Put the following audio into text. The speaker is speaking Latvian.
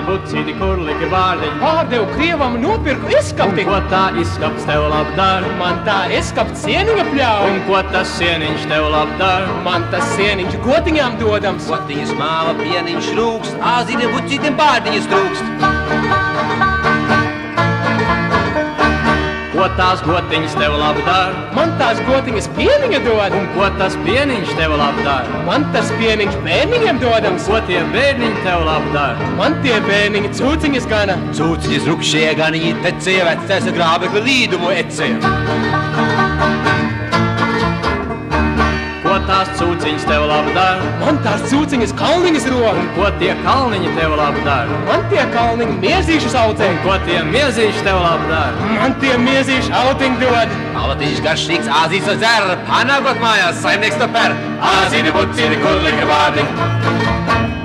Āzīti, bucīti, kurliki, vārdiņi. Pārdevu Krievam nopirku izskapti. Ko tā izskapts tev labdar? Man tā izskapts sieniņa pļauj. Un ko tas sieniņš tev labdar? Man tas sieniņš gotiņām dodams. Gotiņas māla pieniņš rūkst, āzītiem, bucītiem bārdiņas trūkst. Ko tās gotiņas tev labdar? Man tās gotiņas pieniņa dod. Un ko tas pieniņš tev labdar? Man tas pieniņš bērniņiem dodams. Ko tie bērniņi tev labdar? Man tie bērniņi cūciņas gana. Cūciņas rukšie ganiņi tecēja, vecais grābekli līdumu ecēja. Ko tās cūciņas tev labdar? Man tās cūciņas kalniņas rok. Un ko tie kalniņi tev labdar? Man tie kalniņi miezīšus audzē. Un ko tie miezīši tev labdar? Man tie miezīši autiņi dod. Alatiņš garšīgs, āzīts to dzer, panākot mājās, saimnieks to per. Āzīti, bucīti, kurliki, vārdiņi.